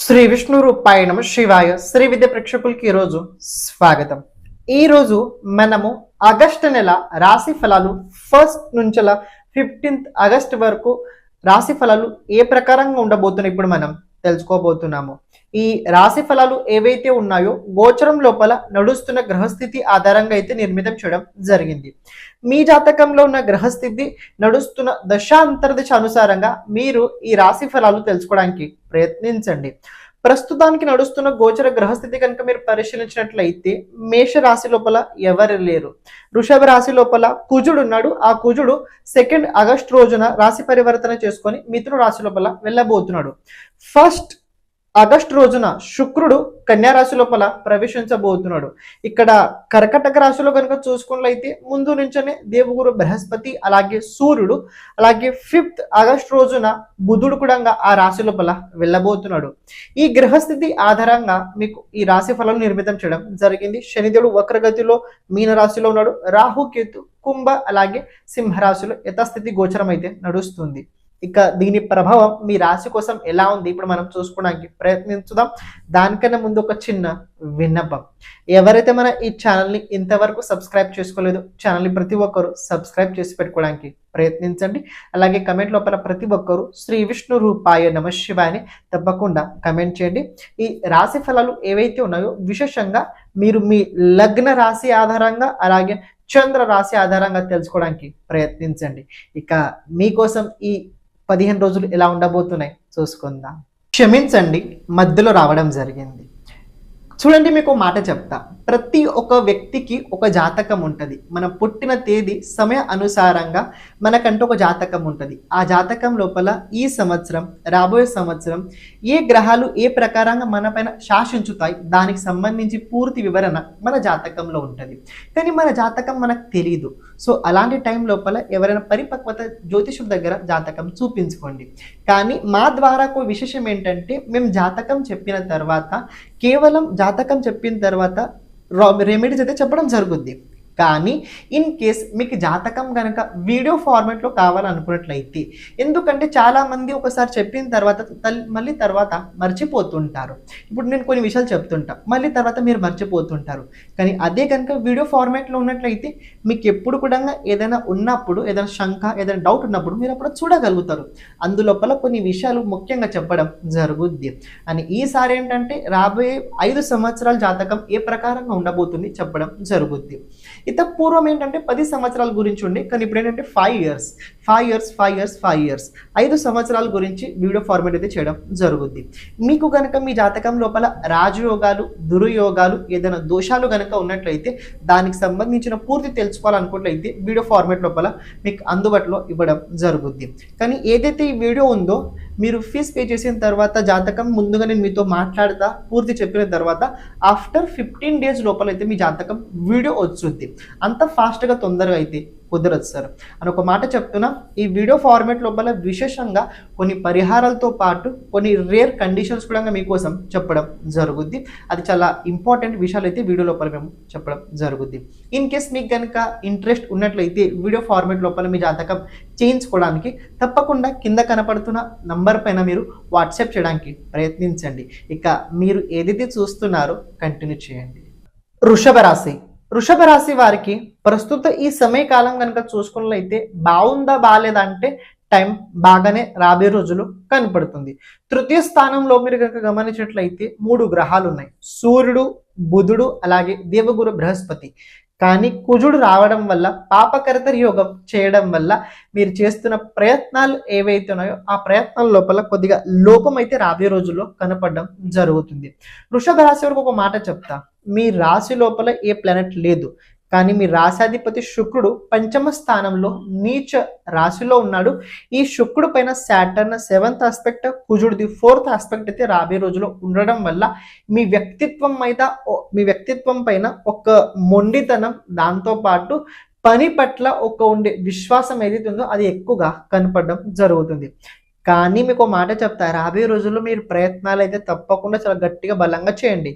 శ్రీ విష్ణు రూపాయ నమ శివాయ శ్రీ విద్య ప్రేక్షకులకి ఈరోజు స్వాగతం. ఈరోజు మనము ఆగస్టు నెల రాశి ఫలాలు ఫస్ట్ నుంచి 15th ఆగస్ట్ వరకు రాశి ఫలాలు ఏ ప్రకారంగా ఉండబోతున్నాయి ఇప్పుడు మనం తెలుసుకోబోతున్నాము. ఈ రాశి ఫలాలు ఏవైతే ఉన్నాయో గోచరం లోపల నడుస్తున్న గ్రహస్థితి ఆధారంగా అయితే నిర్మితం చేయడం జరిగింది. మీ జాతకంలో ఉన్న గ్రహస్థితి నడుస్తున్న దశాంతర్దశ అనుసారంగా మీరు ఈ రాశి ఫలాలు తెలుసుకోవడానికి ప్రయత్నించండి. ప్రస్తుతానికి నడుస్తున్న గోచర గ్రహస్థితి కనుక మీరు పరిశీలించినట్లయితే మేష రాశి లోపల ఎవరు లేరు. వృషభ రాశి లోపల కుజుడు ఉన్నాడు. ఆ కుజుడు 2nd ఆగస్ట్ రోజున రాశి పరివర్తన చేసుకొని మిథున రాశి లోపల వెళ్ళబోతున్నాడు. 1st ఆగస్ట్ రోజున శుక్రుడు కన్యా రాశి లోపల ప్రవేశించబోతున్నాడు. ఇక్కడ కర్కటక రాశిలో కనుక చూసుకున్నట్లయితే ముందు నుంచనే దేవగురు బృహస్పతి, అలాగే సూర్యుడు, అలాగే 5th ఆగస్ట్ రోజున బుధుడు కూడా ఆ రాశి లోపల వెళ్ళబోతున్నాడు. ఈ గ్రహస్థితి ఆధారంగా మీకు ఈ రాశి ఫలాలు నిర్మితం చేయడం జరిగింది. శనిదేవుడు వక్రగతిలో మీన రాశిలో ఉన్నాడు. రాహు కేతు కుంభ అలాగే సింహరాశిలో యథాస్థితి గోచరం అయితే నడుస్తుంది. ఇక దీని ప్రభావం మీ రాశి కోసం ఎలా ఉంది ఇప్పుడు మనం చూసుకోవడానికి ప్రయత్నించుదాం. దానికన్నా ముందు ఒక చిన్న విన్నపం. ఎవరైతే మన ఈ ఛానల్ని ఇంతవరకు సబ్స్క్రైబ్ చేసుకోలేదు, ఛానల్ని ప్రతి ఒక్కరు సబ్స్క్రైబ్ చేసి పెట్టుకోవడానికి ప్రయత్నించండి. అలాగే కమెంట్ లోపల ప్రతి ఒక్కరు శ్రీ విష్ణు రూపాయ నమ శివాయని తప్పకుండా కమెంట్ చేయండి. ఈ రాశి ఫలాలు ఏవైతే ఉన్నాయో విశేషంగా మీరు మీ లగ్న రాశి ఆధారంగా అలాగే చంద్ర రాశి ఆధారంగా తెలుసుకోవడానికి ప్రయత్నించండి. ఇక మీకోసం ఈ 15 రోజులు ఎలా ఉండబోతున్నాయి చూసుకుందాం. క్షమించండి, మధ్యలో రావడం జరిగింది. చూడండి, మీకు మాట చెప్తా. ప్రతి ఒక్క వ్యక్తికి ఒక జాతకం ఉంటుంది. మనం పుట్టిన తేదీ సమయ అనుసారంగా మనకంటూ ఒక జాతకం ఉంటుంది. ఆ జాతకం లోపల ఈ సంవత్సరం, రాబోయే సంవత్సరం ఏ గ్రహాలు ఏ ప్రకారంగా మన పైన శాసించుతాయి దానికి సంబంధించి పూర్తి వివరణ మన జాతకంలో ఉంటుంది. కానీ మన జాతకం మనకు తెలియదు. సో అలాంటి టైం లోపల ఎవరైనా పరిపక్వత జ్యోతిషుడి దగ్గర జాతకం చూపించుకోండి. కానీ మా ద్వారా ఒక విశేషం ఏంటంటే మేము జాతకం చెప్పిన తర్వాత కేవలం జాతకం చెప్పిన తర్వాత రెమెడీస్ అయితే చెప్పడం జరుగుద్ది. కానీ ఇన్ కేస్ మీకు జాతకం కనుక వీడియో ఫార్మాట్లో కావాలనుకున్నట్లయితే, ఎందుకంటే చాలామంది ఒకసారి చెప్పిన తర్వాత మళ్ళీ తర్వాత మర్చిపోతుంటారు. ఇప్పుడు నేను కొన్ని విషయాలు చెప్తుంటా, మళ్ళీ తర్వాత మీరు మర్చిపోతుంటారు. కానీ అదే కనుక వీడియో ఫార్మాట్లో ఉన్నట్లయితే మీకు ఎప్పుడు కూడా ఏదైనా ఉన్నప్పుడు, ఏదైనా శంక, ఏదైనా డౌట్ ఉన్నప్పుడు మీరు అప్పుడు చూడగలుగుతారు. అందులోపల కొన్ని విషయాలు ముఖ్యంగా చెప్పడం జరుగుద్ది. అని ఈసారి ఏంటంటే రాబోయే 5 సంవత్సరాల జాతకం ఏ ప్రకారంగా ఉండబోతుంది చెప్పడం జరుగుద్ది. ఇంత పూర్వం ఏంటంటే 10 సంవత్సరాల గురించి ఉండి, కానీ ఇప్పుడు ఏంటంటే 5 years 5 సంవత్సరాల గురించి వీడియో ఫార్మాట్ అయితే చేయడం జరుగుద్ది. మీకు కనుక మీ జాతకం లోపల రాజయోగాలు, దుర్యోగాలు, ఏదైనా దోషాలు కనుక ఉన్నట్లయితే దానికి సంబంధించిన పూర్తి తెలుసుకోవాలనుకున్నట్లయితే వీడియో ఫార్మాట్ లోపల మీకు అందుబాటులో ఇవ్వడం జరుగుద్ది. కానీ ఏదైతే ఈ వీడియో ఉందో మీరు ఫీజ్ పే చేసిన తర్వాత జాతకం ముందుగా నేను మీతో మాట్లాడతా పూర్తి చెప్పిన తర్వాత ఆఫ్టర్ 15 days లోపల అయితే మీ జాతకం వీడియో వచ్చుద్ది. అంత ఫాస్ట్గా తొందరగా అయితే కుదరదు సార్ అని ఒక మాట చెప్తున్నా. ఈ వీడియో ఫార్మాట్ లోపల విశేషంగా కొన్ని పరిహారాలతో పాటు కొన్ని రేర్ కండిషన్స్ కూడా మీకోసం చెప్పడం జరుగుద్ది. అది చాలా ఇంపార్టెంట్ విషయాలు అయితే వీడియో లోపల మేము చెప్పడం జరుగుద్ది. ఇన్ కేస్ మీకు కనుక ఇంట్రెస్ట్ ఉన్నట్లయితే వీడియో ఫార్మాట్ లోపల మీ జాతకం చేయించుకోవడానికి తప్పకుండా కింద కనపడుతున్న నంబర్ పైన మీరు వాట్సాప్ చేయడానికి ప్రయత్నించండి. ఇక మీరు ఏదైతే చూస్తున్నారో కంటిన్యూ చేయండి. వృషభ రాశి వారికి ప్రస్తుత ఈ సమయకాలం కనుక చూసుకున్నట్లయితే బాగుందా బాగాలేదా అంటే టైం బాగానే రాబోయే రోజులు కనపడుతుంది. తృతీయ స్థానంలో మీరు కనుక గమనించినట్లయితే 3 గ్రహాలు ఉన్నాయి. సూర్యుడు, బుధుడు, అలాగే దేవగురు బృహస్పతి. కానీ కుజుడు రావడం వల్ల, పాపకర్తరి యోగం చేయడం వల్ల మీరు చేస్తున్న ప్రయత్నాలు ఏవైతే ఉన్నాయో ఆ ప్రయత్నాల లోపల కొద్దిగా లోపం అయితే రాబోయే రోజుల్లో కనపడడం జరుగుతుంది. వృషభ రాశి వరకు ఒక మాట చెప్తా. మీ రాశి లోపల ఏ ప్లానెట్ లేదు, కానీ మీ రాశాధిపతి శుక్రుడు 5వ స్థానంలో నీచ రాశిలో ఉన్నాడు. ఈ శుక్రుడు పైన Saturn 7th aspect, కుజుడిది 4th aspect అయితే రాబోయే రోజులో ఉండడం వల్ల మీ వ్యక్తిత్వం పైన ఒక మొండితనం, దాంతోపాటు పని పట్ల ఒక ఉండే విశ్వాసం ఏదైతే ఉందో అది ఎక్కువగా కనపడడం జరుగుతుంది. కానీ మీకు మాట చెప్తా, రాబోయే రోజుల్లో మీరు ప్రయత్నాలు అయితే తప్పకుండా చాలా గట్టిగా బలంగా చేయండి.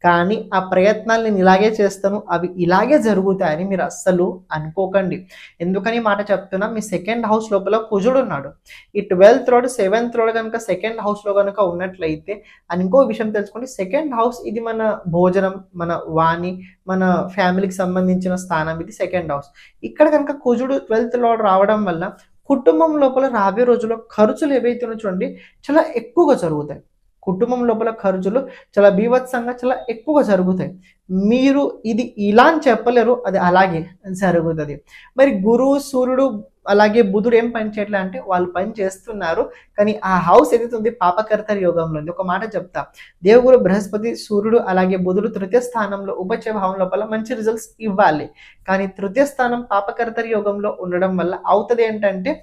కానీ ఆ ప్రయత్నాలు నేను ఇలాగే చేస్తాను, అవి ఇలాగే జరుగుతాయని మీరు అస్సలు అనుకోకండి. ఎందుకని మాట చెప్తున్నా, మీ సెకండ్ హౌస్ లోపల కుజుడు ఉన్నాడు. ఈ 12th రోడ్ 7th రోడ్ కనుక సెకండ్ హౌస్లో కనుక ఉన్నట్లయితే, అని ఇంకో విషయం తెలుసుకోండి, సెకండ్ హౌస్ ఇది మన భోజనం, మన వాణి, మన ఫ్యామిలీకి సంబంధించిన స్థానం, ఇది సెకండ్ హౌస్. ఇక్కడ కనుక కుజుడు 12th లోడ్ రావడం వల్ల కుటుంబం లోపల రాబోయే రోజుల్లో ఖర్చులు ఏవైతే ఉన్నాయో చూడండి చాలా ఎక్కువగా జరుగుతాయి. కుటుంబం లోపల ఖర్చులు చాలా బీభత్సంగా చాలా ఎక్కువగా జరుగుతాయి. మీరు ఇది ఇలా అని చెప్పలేరు, అది అలాగే జరుగుతుంది. మరి గురువు, సూర్యుడు అలాగే బుధుడు ఏం పని చేయట్లే అంటే వాళ్ళు పని చేస్తున్నారు, కానీ ఆ హౌస్ ఏదైతే ఉంది పాపకర్తరి యోగంలో ఉంది. ఒక మాట చెప్తా, దేవగురు బృహస్పతి, సూర్యుడు అలాగే బుధుడు తృతీయ స్థానంలో ఉపచయ భావం లోపల మంచి రిజల్ట్స్ ఇవ్వాలి. కానీ తృతీయ స్థానం పాపకర్తరి యోగంలో ఉండడం వల్ల అవుతుంది ఏంటంటే,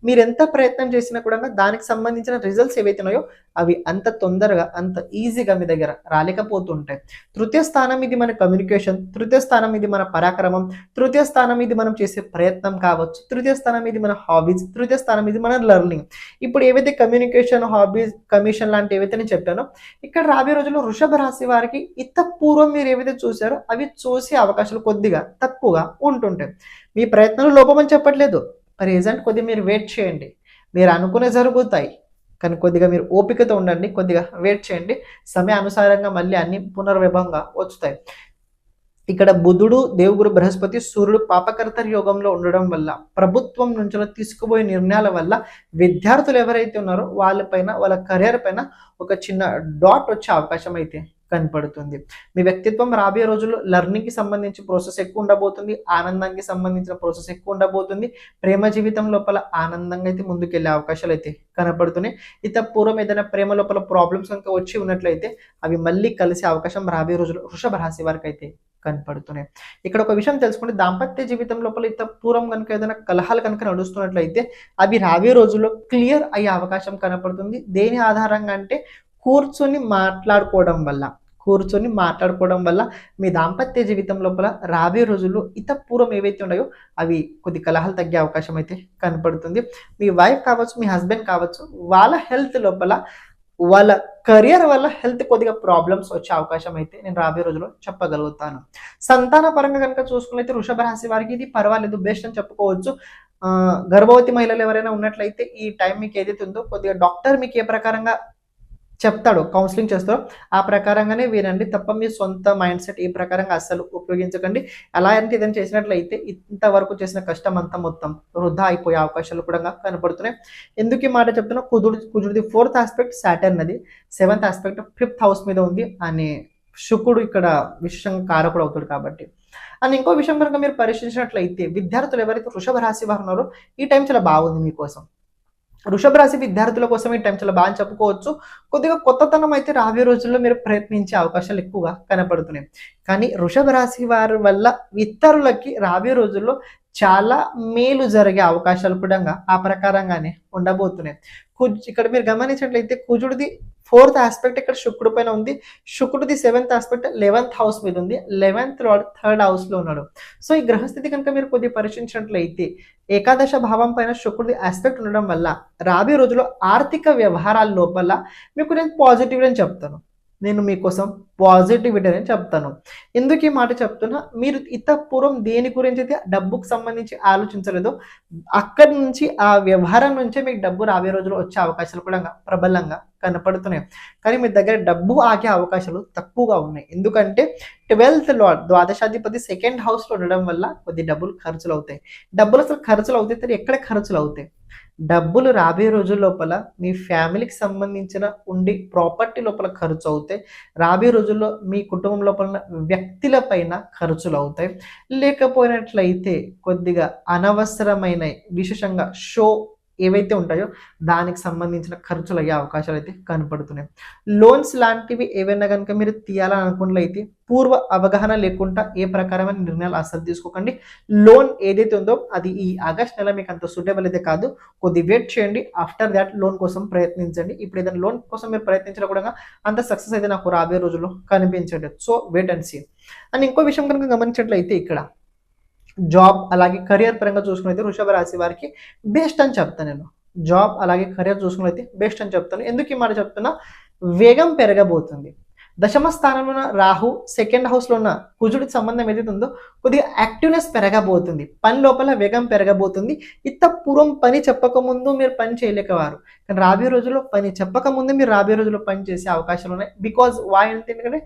మీరు ఎంత ప్రయత్నం చేసినా కూడా దానికి సంబంధించిన రిజల్ట్స్ ఏవైతే ఉన్నాయో అవి అంత తొందరగా అంత ఈజీగా మీ దగ్గర రాలేకపోతుంటాయి. తృతీయ స్థానం ఇది మన కమ్యూనికేషన్, తృతీయ స్థానం ఇది మన పరాక్రమం, తృతీయ స్థానం ఇది మనం చేసే ప్రయత్నం కావచ్చు, తృతీయ స్థానం ఇది మన హాబీస్, తృతీయ స్థానం ఇది మన లెర్నింగ్. ఇప్పుడు ఏవైతే కమ్యూనికేషన్, హాబీస్, కమిషన్ లాంటి ఏవైతే నేను చెప్పానో, ఇక్కడ రాబోయే రోజుల్లో వృషభ రాశి వారికి ఇంత పూర్వం మీరు ఏవైతే చూసారో అవి చూసే అవకాశాలు కొద్దిగా తక్కువగా ఉంటుంటాయి. మీ ప్రయత్నాలు లోపమని చెప్పట్లేదు, ప్రెజెంట్ కొద్దిగా మీరు వెయిట్ చేయండి, మీరు అనుకునే జరుగుతాయి. కానీ కొద్దిగా మీరు ఓపికతో ఉండండి, కొద్దిగా వెయిట్ చేయండి, సమయానుసారంగా మళ్ళీ అన్ని పునర్వైభవంగా వచ్చుతాయి. ఇక్కడ బుధుడు, దేవగురు బృహస్పతి, సూర్యుడు పాపకర్తరి యోగంలో ఉండడం వల్ల ప్రభుత్వం నుంచి తీసుకుపోయే నిర్ణయాల వల్ల విద్యార్థులు ఎవరైతే ఉన్నారో వాళ్ళపైన, వాళ్ళ కెరియర్ పైన ఒక చిన్న డాట్ వచ్చే అవకాశం అయితే కనపడుతుంది. మీ వ్యక్తిత్వం రాబోయే రోజుల్లో లెర్నింగ్కి సంబంధించి ప్రాసెస్ ఎక్కువ ఉండబోతుంది, ఆనందానికి సంబంధించిన ప్రాసెస్ ఎక్కువ ఉండబోతుంది, ప్రేమ జీవితం లోపల ఆనందంగా అయితే ముందుకెళ్లే అవకాశాలు అయితే కనపడుతున్నాయి. ఇత పూర్వం ఏదైనా ప్రేమ లోపల ప్రాబ్లమ్స్ కనుక వచ్చి ఉన్నట్లయితే అవి మళ్ళీ కలిసే అవకాశం రాబోయే రోజుల్లో వృషభ రాశి వారికి అయితే కనపడుతున్నాయి. ఇక్కడ ఒక విషయం తెలుసుకుంటే, దాంపత్య జీవితం లోపల ఇంత పూర్వం కనుక ఏదైనా కలహాలు కనుక నడుస్తున్నట్లయితే అవి రాబోయే రోజుల్లో క్లియర్ అయ్యే అవకాశం కనపడుతుంది. దేని ఆధారంగా అంటే కూర్చొని మాట్లాడుకోవడం వల్ల మీ దాంపత్య జీవితం లోపల రాబోయే రోజుల్లో ఇత పూర్వం ఏవైతే ఉన్నాయో అవి కొద్ది కలహాలు తగ్గే అవకాశం అయితే కనపడుతుంది. మీ వైఫ్ కావచ్చు, మీ హస్బెండ్ కావచ్చు, వాళ్ళ హెల్త్ లోపల, వాళ్ళ కెరియర్ వల్ల హెల్త్ కొద్దిగా ప్రాబ్లమ్స్ వచ్చే అవకాశం అయితే నేను రాబోయే రోజుల్లో చెప్పగలుగుతాను. సంతాన పరంగా కనుక చూసుకున్నట్లయితే వృషభ రాశి వారికి ఇది పర్వాలేదు, బెస్ట్ అని చెప్పుకోవచ్చు. గర్భవతి మహిళలు ఎవరైనా ఉన్నట్లయితే ఈ టైం మీకు ఏదైతే ఉందో కొద్దిగా డాక్టర్ మీకు ఏ ప్రకారంగా చెప్తాడు, కౌన్సిలింగ్ చేస్తారో ఆ ప్రకారంగానే వినండి తప్ప మీ సొంత మైండ్ సెట్ ఈ ప్రకారంగా అస్సలు ఉపయోగించకండి. అలా అంటే ఏదైనా చేసినట్లయితే ఇంతవరకు చేసిన కష్టం అంతా మొత్తం వృధా అయిపోయే అవకాశాలు కూడా కనపడుతున్నాయి. ఎందుకు ఈ మాట చెప్తున్నా, కుజుడిది 4th ఆస్పెక్ట్ సాటర్న్, అది 7th ఆస్పెక్ట్ 5th హౌస్ మీద ఉంది అని శుక్రుడు ఇక్కడ విశేషంగా కారకుడు అవుతాడు కాబట్టి. అండ్ ఇంకో విషయం కనుక మీరు పరిశీలించినట్లయితే, విద్యార్థులు ఎవరైతే వృషభ రాశి వారు ఉన్నారో ఈ టైం చాలా బాగుంది మీకోసం. వృషభ రాశి విద్యార్థుల కోసం ఈ టైం చాలా బాగా చెప్పుకోవచ్చు. కొద్దిగా కొత్తతనం అయితే రాబోయే రోజుల్లో మీరు ప్రయత్నించే అవకాశాలు ఎక్కువగా కనపడుతున్నాయి. కానీ వృషభ రాశి వారి వల్ల ఇతరులకి రాబోయే రోజుల్లో చాలా మేలు జరిగే అవకాశాలు కూడా ఆ ప్రకారంగానే ఉండబోతున్నాయి. ఇక్కడ మీరు గమనించినట్లయితే కుజుడిది 4th ఆస్పెక్ట్ ఇక్కడ శుక్రుడి పైన ఉంది, శుక్రుడిది 7th ఆస్పెక్ట్ 11th హౌస్ మీద ఉంది, 11th లార్డ్ 3rd హౌస్ లో ఉన్నాడు. సో ఈ గ్రహస్థితి కనుక మీరు కొద్దిగా పరిశీలించినట్లయితే ఏకాదశ భావం పైన శుక్రుడి ఆస్పెక్ట్ ఉండడం వల్ల రాబోయే రోజుల్లో ఆర్థిక వ్యవహారాల లోపల మీకు నేను పాజిటివ్ అని చెప్తాను, నేను మీకోసం పాజిటివిటీ అని చెప్తాను. ఎందుకు ఈ మాట చెప్తున్నా, మీరు ఇంత పూర్వం దేని గురించి అయితే డబ్బుకు సంబంధించి ఆలోచించలేదో అక్కడి నుంచి ఆ వ్యవహారం నుంచే మీకు డబ్బు రాబోయే రోజుల్లో వచ్చే అవకాశాలు కూడా ప్రబలంగా కనపడుతున్నాయి. కానీ మీ దగ్గర డబ్బు ఆగే అవకాశాలు తక్కువగా ఉన్నాయి. ఎందుకంటే 12th లార్డ్ ద్వాదశాధిపతి 2nd హౌస్ లో ఉండడం వల్ల కొద్ది డబ్బులు ఖర్చులు అవుతాయి. డబ్బులు అసలు ఖర్చులు అవుతాయి, ఎక్కడ ఖర్చులు అవుతాయి? డబ్బులు రాబోయే రోజుల లోపల మీ ఫ్యామిలీకి సంబంధించిన ఉండి ప్రాపర్టీ లోపల ఖర్చు అవుతాయి. రాబోయే రోజుల్లో మీ కుటుంబం లోపల వ్యక్తుల పైన ఖర్చులు అవుతాయి. లేకపోయినట్లయితే కొద్దిగా అనవసరమైన విశేషంగా షో ఏవైతే ఉంటాయో దానికి సంబంధించిన ఖర్చులు అయ్యే అవకాశాలు అయితే కనపడుతున్నాయి. లోన్స్ లాంటివి ఏవైనా కనుక మీరు తీయాలని అనుకున్నట్లయితే పూర్వ అవగాహన లేకుండా ఏ ప్రకారమైన నిర్ణయాలు అసలు తీసుకోకండి. లోన్ ఏదైతే ఉందో అది ఈ ఆగస్ట్ నెల మీకు అంత సూటబుల్ అయితే కాదు, కొద్ది వెయిట్ చేయండి. ఆఫ్టర్ దాట్ లోన్ కోసం ప్రయత్నించండి. ఇప్పుడు ఏదైనా లోన్ కోసం మీరు ప్రయత్నించడం కూడా అంత సక్సెస్ అయితే నాకు రాబోయే రోజుల్లో కనిపించండి. So wait and see. And ఇంకో విషయం కనుక గమనించినట్లయితే ఇక్కడ జాబ్ అలాగే కెరియర్ పరంగా చూసుకున్నైతే వృషభ రాశి వారికి బెస్ట్ అని చెప్తాను. నేను జాబ్ అలాగే కెరియర్ చూసుకున్నైతే బెస్ట్ అని చెప్తాను. ఎందుకు ఈ మాట చెప్తున్నా, వేగం పెరగబోతుంది. దశమ స్థానంలో ఉన్న రాహు, సెకండ్ హౌస్లో ఉన్న కుజుడికి సంబంధం ఏదైతే ఉందో కొద్దిగా యాక్టివ్నెస్ పెరగబోతుంది, పని లోపల వేగం పెరగబోతుంది. ఇంత పూర్వం పని చెప్పకముందు మీరు పని చేయలేకవారు, కానీ రాబోయే రోజుల్లో పని చెప్పకముందు మీరు రాబోయే రోజుల్లో పని చేసే అవకాశాలు ఉన్నాయి. బికాజ్ వై అంటే ఎందుకంటే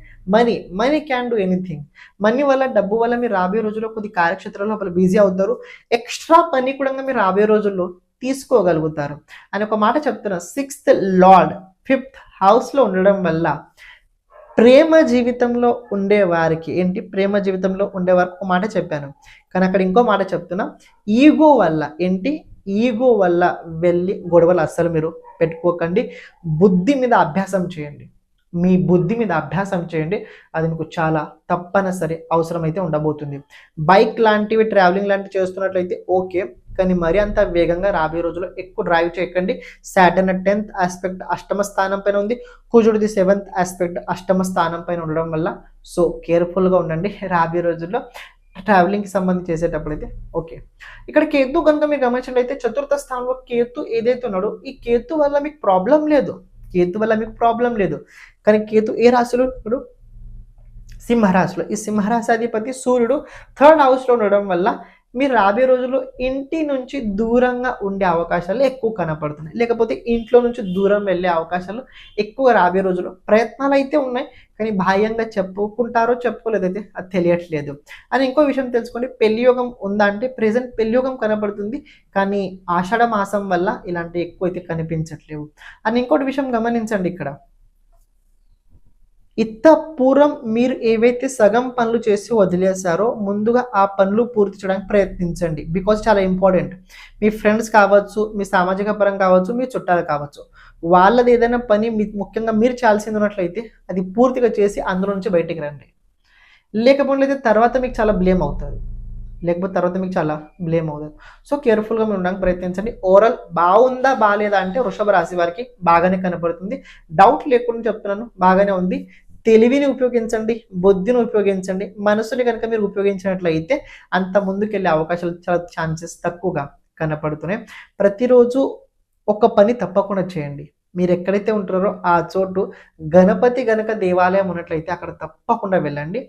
money can do anything. Money వల్ల, డబ్బు వల్ల మీరు రాబోయే రోజుల్లో కొద్ది కార్యక్షేత్రంలో లోపల బిజీ అవుతారు. ఎక్స్ట్రా పని కూడా మీరు రాబోయే రోజుల్లో తీసుకోగలుగుతారు అని ఒక మాట చెప్తున్నా. 6th లార్డ్ 5th హౌస్లో ఉండడం వల్ల ప్రేమ జీవితంలో ఉండే వారికి ఏంటి, ప్రేమ జీవితంలో ఉండే వారికి ఒక మాట చెప్పాను, కానీ అక్కడ ఇంకో మాట చెప్తున్నా. ఈగో వల్ల ఏంటి, ఈగో వల్ల వెళ్ళి గొడవలు అస్సలు మీరు పెట్టుకోకండి. బుద్ధి మీద అభ్యాసం చేయండి, మీ బుద్ధి మీద అభ్యాసం చేయండి. అది మీకు చాలా తప్పనిసరి అవసరమైతే ఉండబోతుంది. బైక్ లాంటివి, ట్రావెలింగ్ లాంటివి చేస్తున్నట్లయితే ఓకే, కానీ మరీ అంత వేగంగా రాబోయే రోజుల్లో ఎక్కువ డ్రైవ్ చేయకండి. సాటర్న్ 10th ఆస్పెక్ట్ అష్టమ స్థానం పైన ఉంది, కుజుడిది 7th ఆస్పెక్ట్ అష్టమ స్థానం పైన ఉండడం వల్ల సో కేర్ఫుల్గా ఉండండి రాబోయే రోజుల్లో ట్రావెలింగ్కి సంబంధించి చేసేటప్పుడు అయితే. ఓకే, ఇక్కడ కేతు కనుక మీరు గమనించినట్లయితే చతుర్థ స్థానంలో కేతు ఏదైతే ఉన్నాడో ఈ కేతు వల్ల మీకు ప్రాబ్లం లేదు, కేతు వల్ల మీకు ప్రాబ్లం లేదు. కానీ కేతు ఏ రాశిలో ఇప్పుడు సింహరాశిలో, ఈ సింహరాశి అధిపతి సూర్యుడు 3rd హౌస్లో ఉండడం వల్ల మీరు రాబోయే రోజుల్లో ఇంటి నుంచి దూరంగా ఉండే అవకాశాలు ఎక్కువ కనపడుతున్నాయి, లేకపోతే ఇంట్లో నుంచి దూరం వెళ్ళే అవకాశాలు ఎక్కువ రాబోయే రోజుల్లో. ప్రయత్నాలు అయితే ఉన్నాయి, కానీ బాహ్యంగా చెప్పుకుంటారో చెప్పుకోలేదైతే అది తెలియట్లేదు. అని ఇంకో విషయం తెలుసుకోండి, పెళ్లి యోగం ఉందా అంటే ప్రెసెంట్ పెళ్లి యోగం కనపడుతుంది, కానీ ఆషాఢ మాసం వల్ల ఇలాంటి ఎక్కువ అయితే కనిపించట్లేవు. అని ఇంకోటి విషయం గమనించండి, ఇక్కడ ఇంత పూర్వం మీరు ఏవైతే సగం పనులు చేసి వదిలేశారో ముందుగా ఆ పనులు పూర్తి చేయడానికి ప్రయత్నించండి. బికాజ్ చాలా ఇంపార్టెంట్. మీ ఫ్రెండ్స్ కావచ్చు, మీ సామాజిక పరం కావచ్చు, మీ చుట్టాలు కావచ్చు, వాళ్ళది ఏదైనా పని ముఖ్యంగా మీరు చేయాల్సింది ఉన్నట్లయితే అది పూర్తిగా చేసి అందులో నుంచి బయటికి రండి. లేకపోతే తర్వాత మీకు చాలా బ్లేమ్ అవుతుంది, సో కేర్ఫుల్గా మీరు ఉండడానికి ప్రయత్నించండి. ఓవరాల్ బాగుందా బాగాలేదా అంటే వృషభ రాశి వారికి బాగానే కనపడుతుంది, డౌట్ లేకుండా చెప్తున్నాను, బాగానే ఉంది. తెలివిని ఉపయోగించండి, బుద్ధిని ఉపయోగించండి, మనసుని కనుక మీరు ఉపయోగించినట్లయితే అంత ముందుకెళ్ళే అవకాశాలు చాలా ఛాన్సెస్ తక్కువగా కనపడుతున్నాయి. ప్రతిరోజు ఒక పని తప్పకుండా చేయండి. మీరు ఎక్కడైతే ఉంటారో ఆ చోటు గణపతి గనక దేవాలయం ఉన్నట్లయితే అక్కడ తప్పకుండా వెళ్ళండి.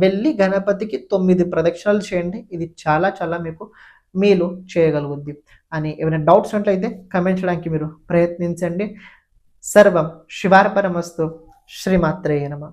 వెళ్ళి గణపతికి 9 ప్రదక్షిణాలు చేయండి. ఇది చాలా చాలా మీకు మేలు చేయగలుగుద్ది. అని ఏమైనా డౌట్స్ ఉన్నట్లయితే కమెంట్ చేయడానికి మీరు ప్రయత్నించండి. సర్వం శివార్పణమస్తు. శ్రీమాత్రేయ నమః.